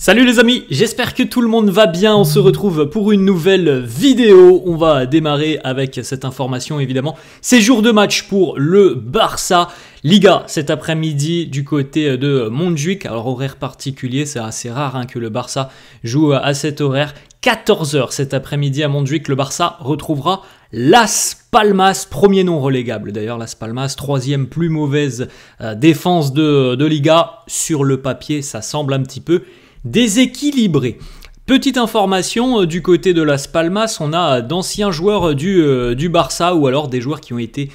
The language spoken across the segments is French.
Salut les amis, j'espère que tout le monde va bien, on se retrouve pour une nouvelle vidéo. On va démarrer avec cette information évidemment. C'est jour de match pour le Barça. Liga cet après-midi du côté de Montjuïc. Alors horaire particulier, c'est assez rare que le Barça joue à cet horaire. 14 h cet après-midi à Montjuïc, le Barça retrouvera Las Palmas, premier non relégable. D'ailleurs, Las Palmas, troisième plus mauvaise défense de Liga. Sur le papier, ça semble un petit peu déséquilibré. Petite information, du côté de Las Palmas, on a d'anciens joueurs du Barça ou alors des joueurs qui ont été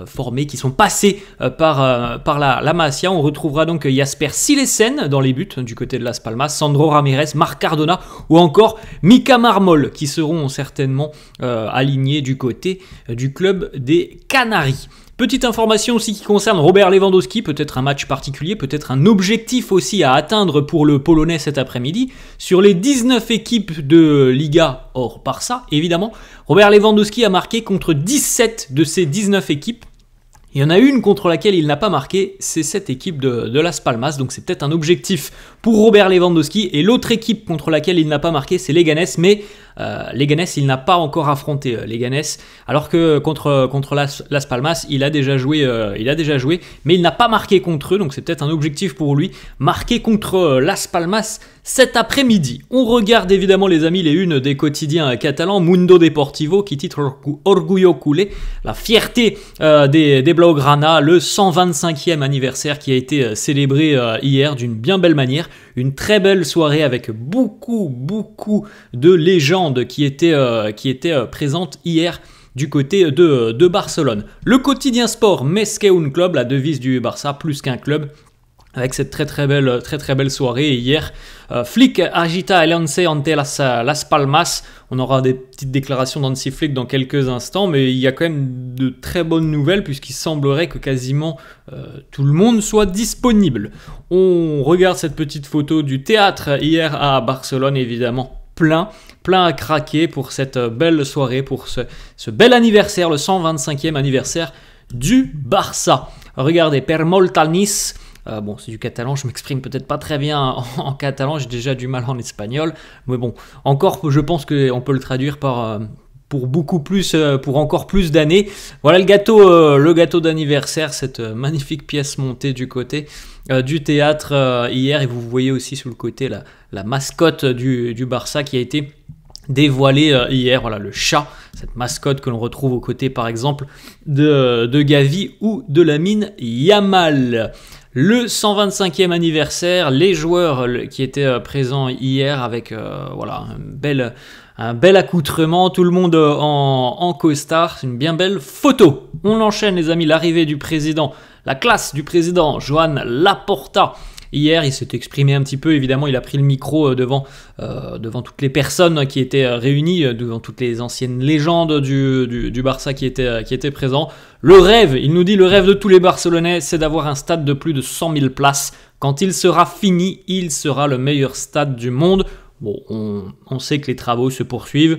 formés, qui sont passés par la Masia. On retrouvera donc Jasper Cillessen dans les buts du côté de Las Palmas, Sandro Ramirez, Marc Cardona ou encore Mika Marmol qui seront certainement alignés du côté du club des Canaries. Petite information aussi qui concerne Robert Lewandowski, peut-être un match particulier, peut-être un objectif aussi à atteindre pour le Polonais cet après-midi. Sur les 19 équipes de Liga hors Barça, évidemment, Robert Lewandowski a marqué contre 17 de ces 19 équipes. Il y en a une contre laquelle il n'a pas marqué, c'est cette équipe de Las Palmas, donc c'est peut-être un objectif pour Robert Lewandowski. Et l'autre équipe contre laquelle il n'a pas marqué, c'est Leganés, mais Leganés, il n'a pas encore affronté Leganés, alors que contre Las Palmas, il a déjà joué, mais il n'a pas marqué contre eux, donc c'est peut-être un objectif pour lui, marquer contre Las Palmas cet après-midi. On regarde évidemment les amis les unes des quotidiens catalans, Mundo Deportivo qui titre Orgullo Culé, la fierté des Blaugrana, le 125e anniversaire qui a été célébré hier d'une bien belle manière. Une très belle soirée avec beaucoup de légendes qui étaient présentes hier du côté de Barcelone. Le quotidien sport Més que un club, la devise du Barça, plus qu'un club, avec cette très belle soirée. Et hier, Flick agita el once ante Las Palmas. On aura des petites déclarations d'Hansi Flick dans quelques instants, mais il y a quand même de très bonnes nouvelles puisqu'il semblerait que quasiment tout le monde soit disponible. On regarde cette petite photo du théâtre hier à Barcelone, évidemment plein à craquer pour cette belle soirée, pour ce bel anniversaire, le 125e anniversaire du Barça. Regardez, Per Moltanis. Bon, c'est du catalan, je m'exprime peut-être pas très bien en catalan, j'ai déjà du mal en espagnol, mais bon, encore, je pense qu'on peut le traduire pour encore plus d'années. Voilà le gâteau d'anniversaire, cette magnifique pièce montée du côté du théâtre hier, et vous voyez aussi sur le côté la mascotte du Barça qui a été dévoilé hier, voilà le chat, cette mascotte que l'on retrouve aux côtés par exemple de Gavi ou de Lamine Yamal. Le 125e anniversaire, les joueurs qui étaient présents hier avec un bel accoutrement, tout le monde en costard, c'est une bien belle photo. On enchaîne les amis, l'arrivée du président, la classe du président Joan Laporta. Hier, il s'est exprimé un petit peu, évidemment, il a pris le micro devant toutes les personnes qui étaient réunies, devant toutes les anciennes légendes du Barça qui étaient présents. Le rêve, il nous dit, le rêve de tous les Barcelonais, c'est d'avoir un stade de plus de 100 000 places. Quand il sera fini, il sera le meilleur stade du monde. Bon, on sait que les travaux se poursuivent.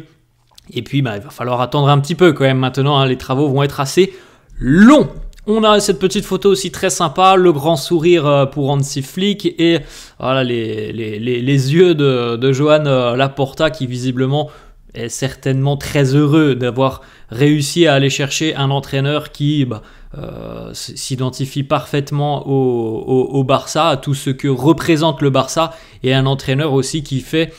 Et puis, il va falloir attendre un petit peu quand même maintenant, les travaux vont être assez longs. On a cette petite photo aussi très sympa, le grand sourire pour Hansi Flick et voilà les yeux de Joan Laporta qui visiblement est certainement très heureux d'avoir réussi à aller chercher un entraîneur qui s'identifie parfaitement au Barça, à tout ce que représente le Barça, et un entraîneur aussi qui fait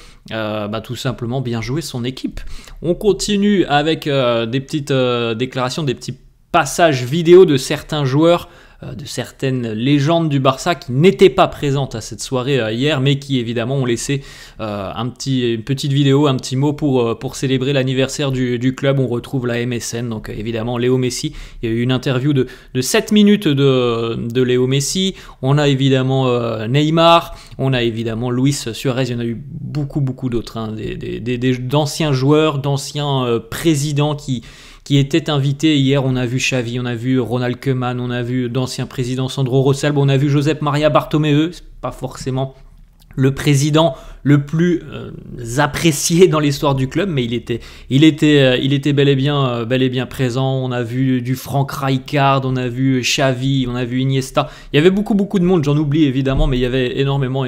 tout simplement bien jouer son équipe. On continue avec des petites déclarations, des petits passages vidéo de certains joueurs, de certaines légendes du Barça qui n'étaient pas présentes à cette soirée hier, mais qui évidemment ont laissé une petite vidéo, un petit mot pour célébrer l'anniversaire du club. On retrouve la MSN, donc évidemment Léo Messi. Il y a eu une interview de 7 minutes de Léo Messi. On a évidemment Neymar, on a évidemment Luis Suarez, il y en a eu beaucoup d'autres, d'anciens joueurs, d'anciens présidents qui étaient invités. Hier, on a vu Xavi, on a vu Ronald Koeman, on a vu d'anciens présidents Sandro Rosell, on a vu Josep Maria Bartomeu, c'est pas forcément le président le plus apprécié dans l'histoire du club, mais il était bel et bien présent. On a vu du Frank Rijkaard, on a vu Xavi, on a vu Iniesta. Il y avait beaucoup de monde, j'en oublie évidemment, mais il y avait énormément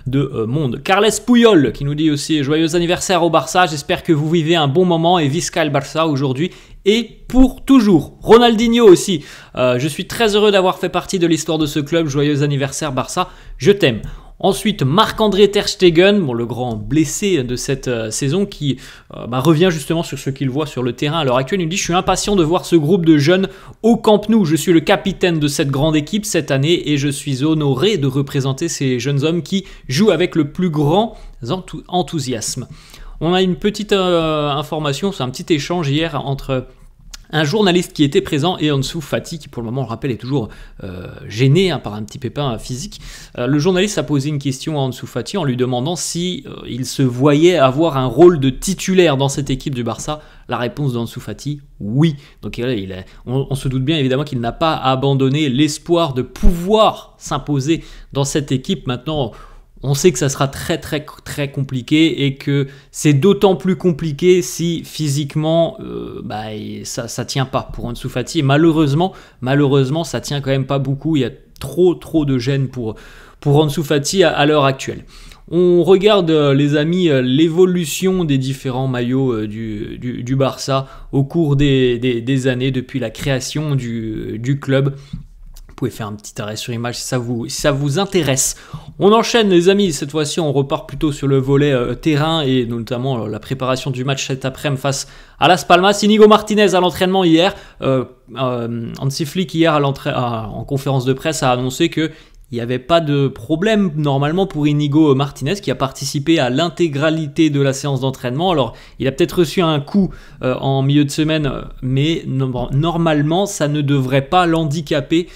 de monde. Carles Puyol qui nous dit aussi joyeux anniversaire au Barça, j'espère que vous vivez un bon moment et visca le Barça aujourd'hui et pour toujours. Ronaldinho aussi, je suis très heureux d'avoir fait partie de l'histoire de ce club, joyeux anniversaire Barça, je t'aime. Ensuite, Marc-André Ter Stegen, le grand blessé de cette saison qui revient justement sur ce qu'il voit sur le terrain à l'heure actuelle. Il nous dit « Je suis impatient de voir ce groupe de jeunes au Camp Nou. Je suis le capitaine de cette grande équipe cette année et je suis honoré de représenter ces jeunes hommes qui jouent avec le plus grand enthousiasme. » On a une petite information, c'est un petit échange hier entre un journaliste qui était présent et Ansu Fati, qui pour le moment, on le rappelle, est toujours gêné par un petit pépin physique. Le journaliste a posé une question à Ansu Fati en lui demandant si il se voyait avoir un rôle de titulaire dans cette équipe du Barça. La réponse d'Ansu Fati, oui. Donc on se doute bien évidemment qu'il n'a pas abandonné l'espoir de pouvoir s'imposer dans cette équipe. Maintenant, on sait que ça sera très compliqué et que c'est d'autant plus compliqué si physiquement ça tient pas pour Ansu Fati. Et malheureusement, ça tient quand même pas beaucoup. Il y a trop de gêne pour Ansu Fati à l'heure actuelle. On regarde, les amis, l'évolution des différents maillots du Barça au cours des années depuis la création du club. Vous pouvez faire un petit arrêt sur image si ça vous intéresse. On enchaîne les amis, cette fois-ci on repart plutôt sur le volet terrain et notamment la préparation du match cet après-midi face à Las Palmas. Inigo Martinez à l'entraînement hier, Hansi Flick hier en conférence de presse a annoncé que il n'y avait pas de problème normalement pour Inigo Martinez qui a participé à l'intégralité de la séance d'entraînement. Alors il a peut-être reçu un coup en milieu de semaine, mais normalement ça ne devrait pas l'handicaper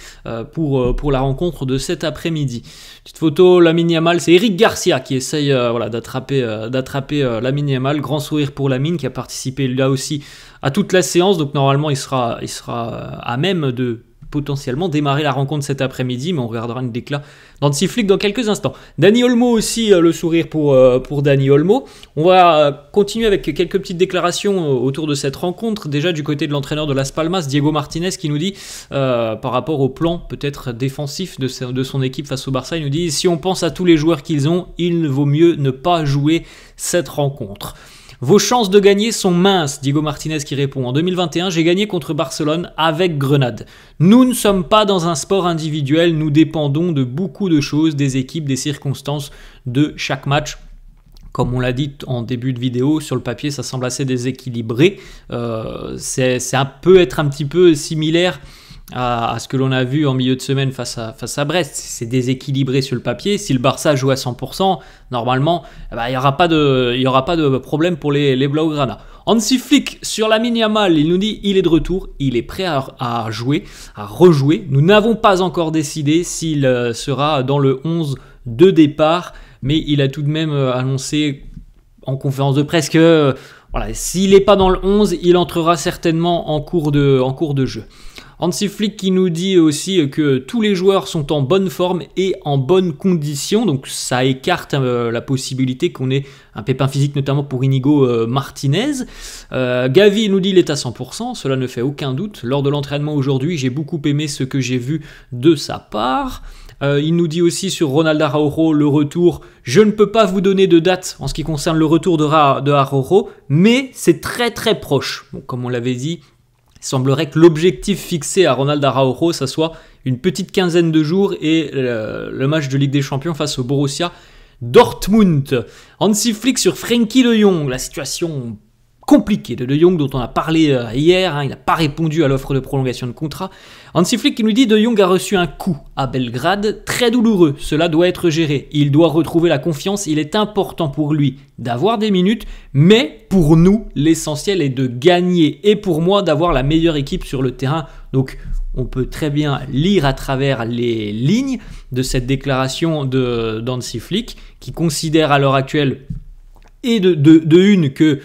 pour la rencontre de cet après-midi. Petite photo, Lamine Yamal, c'est Eric Garcia qui essaye d'attraper Lamine Yamal. Grand sourire pour Lamine qui a participé là aussi à toute la séance, donc normalement il sera à même de potentiellement démarrer la rencontre cet après-midi, mais on regardera une décla d'Hansi Flick dans quelques instants. Dani Olmo aussi, le sourire pour Dani Olmo. On va continuer avec quelques petites déclarations autour de cette rencontre. Déjà du côté de l'entraîneur de Las Palmas, Diego Martinez, qui nous dit, par rapport au plan peut-être défensif de son équipe face au Barça, il nous dit « Si on pense à tous les joueurs qu'ils ont, il vaut mieux ne pas jouer cette rencontre ». Vos chances de gagner sont minces, Diego Martinez qui répond. En 2021, j'ai gagné contre Barcelone avec Grenade. Nous ne sommes pas dans un sport individuel, nous dépendons de beaucoup de choses, des équipes, des circonstances de chaque match. Comme on l'a dit en début de vidéo, sur le papier, ça semble assez déséquilibré. Ça peut être un petit peu similaire à ce que l'on a vu en milieu de semaine face à Brest. C'est déséquilibré sur le papier. Si le Barça joue à 100%, normalement, il n'y aura pas de problème pour les Blaugrana. Hansi Flick sur Lamine Yamal, il nous dit il est de retour, il est prêt à rejouer. Nous n'avons pas encore décidé s'il sera dans le 11 de départ, mais il a tout de même annoncé en conférence de presse que s'il n'est pas dans le 11, il entrera certainement en cours de jeu. Hansi Flick qui nous dit aussi que tous les joueurs sont en bonne forme et en bonne condition, donc ça écarte la possibilité qu'on ait un pépin physique, notamment pour Inigo Martinez. Gavi nous dit il est à 100%, cela ne fait aucun doute. Lors de l'entraînement aujourd'hui, j'ai beaucoup aimé ce que j'ai vu de sa part. Il nous dit aussi sur Ronald Araujo, le retour, je ne peux pas vous donner de date en ce qui concerne le retour de Araujo, mais c'est très proche. Bon, comme on l'avait dit, il semblerait que l'objectif fixé à Ronald Araujo, ça soit une petite quinzaine de jours et le match de Ligue des Champions face au Borussia Dortmund. Hansi Flick sur Frenkie de Jong, la situation compliquée de Jong dont on a parlé hier, il n'a pas répondu à l'offre de prolongation de contrat. Hansi Flick qui nous dit de Jong a reçu un coup à Belgrade, très douloureux, cela doit être géré, il doit retrouver la confiance, il est important pour lui d'avoir des minutes, mais pour nous l'essentiel est de gagner et pour moi d'avoir la meilleure équipe sur le terrain. Donc on peut très bien lire à travers les lignes de cette déclaration d'Hansi Flick qui considère à l'heure actuelle et de une que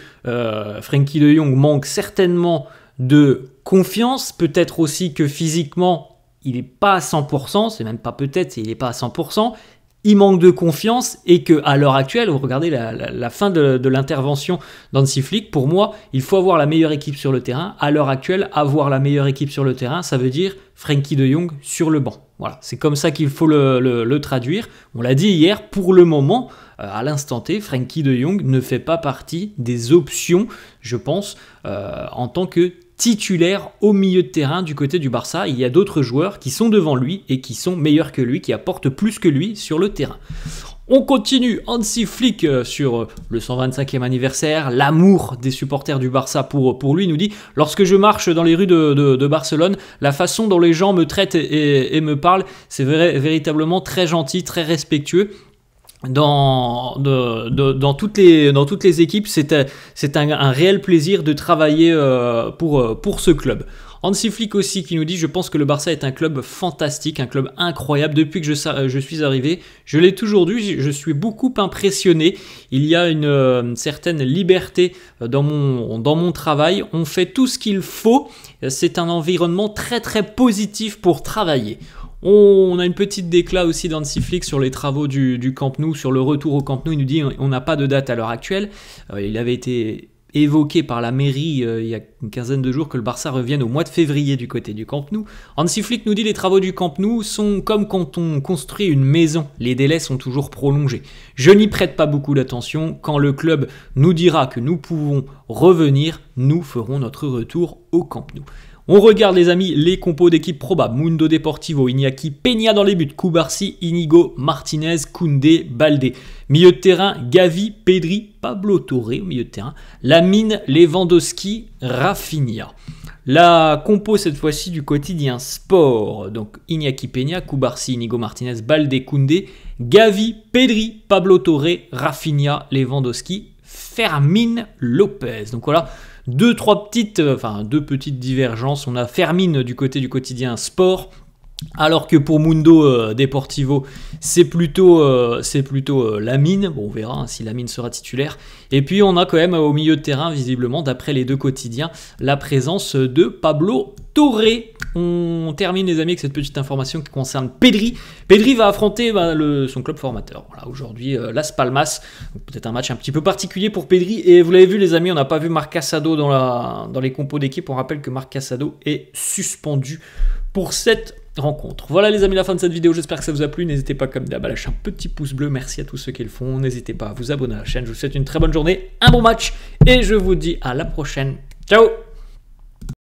Frenkie de Jong manque certainement de confiance, peut-être aussi que physiquement il n'est pas à 100%, c'est même pas peut-être, il n'est pas à 100%, il manque de confiance et qu'à l'heure actuelle, vous regardez la fin de l'intervention d'Hansi Flick, pour moi, il faut avoir la meilleure équipe sur le terrain. À l'heure actuelle, avoir la meilleure équipe sur le terrain, ça veut dire Frenkie de Jong sur le banc. Voilà, c'est comme ça qu'il faut le traduire. On l'a dit hier, pour le moment, à l'instant T, Frenkie de Jong ne fait pas partie des options, je pense, en tant que titulaire au milieu de terrain du côté du Barça. Il y a d'autres joueurs qui sont devant lui et qui sont meilleurs que lui, qui apportent plus que lui sur le terrain. On continue, Hansi Flick sur le 125e anniversaire, l'amour des supporters du Barça pour lui, il nous dit « Lorsque je marche dans les rues de Barcelone, la façon dont les gens me traitent et me parlent, c'est véritablement très gentil, très respectueux. » Dans toutes les équipes, c'est un réel plaisir de travailler pour ce club. Hansi Flick aussi qui nous dit « Je pense que le Barça est un club fantastique, un club incroyable. Depuis que je suis arrivé, je l'ai toujours dit, je suis beaucoup impressionné. Il y a une certaine liberté dans mon travail. On fait tout ce qu'il faut. C'est un environnement très très positif pour travailler. » On a une petite déclat aussi d'Hansi Flick sur les travaux du Camp Nou, sur le retour au Camp Nou. Il nous dit on n'a pas de date à l'heure actuelle. Il avait été évoqué par la mairie il y a une quinzaine de jours que le Barça revienne au mois de février du côté du Camp Nou. Hansi Flick nous dit les travaux du Camp Nou sont comme quand on construit une maison, les délais sont toujours prolongés. Je n'y prête pas beaucoup d'attention. Quand le club nous dira que nous pouvons revenir, nous ferons notre retour au Camp Nou. On regarde les amis les compos d'équipe probables. Mundo Deportivo, Iñaki Peña dans les buts, Cubarsí, Inigo, Martinez, Koundé, Baldé. Milieu de terrain, Gavi, Pedri, Pablo Torre au milieu de terrain. Lamine, Lewandowski, Rafinha. La compo cette fois-ci du quotidien sport. Donc Iñaki Peña, Cubarsí, Inigo Martinez, Baldé, Koundé, Gavi, Pedri, Pablo Torre, Rafinha, Lewandowski, Fermín López. Donc voilà. Deux petites divergences. On a Fermín du côté du quotidien sport, alors que pour Mundo Deportivo, c'est plutôt Lamine. Bon, on verra si Lamine sera titulaire. Et puis on a quand même au milieu de terrain, visiblement, d'après les deux quotidiens, la présence de Pablo Torre. On termine les amis avec cette petite information qui concerne Pedri. Pedri va affronter son club formateur. Voilà, aujourd'hui, Las Palmas. Peut-être un match un petit peu particulier pour Pedri. Et vous l'avez vu les amis, on n'a pas vu Marc Casado dans les compos d'équipe. On rappelle que Marc Casado est suspendu pour cette rencontre. Voilà les amis, la fin de cette vidéo. J'espère que ça vous a plu. N'hésitez pas comme d'hab à lâcher un petit pouce bleu. Merci à tous ceux qui le font. N'hésitez pas à vous abonner à la chaîne. Je vous souhaite une très bonne journée, un bon match. Et je vous dis à la prochaine. Ciao!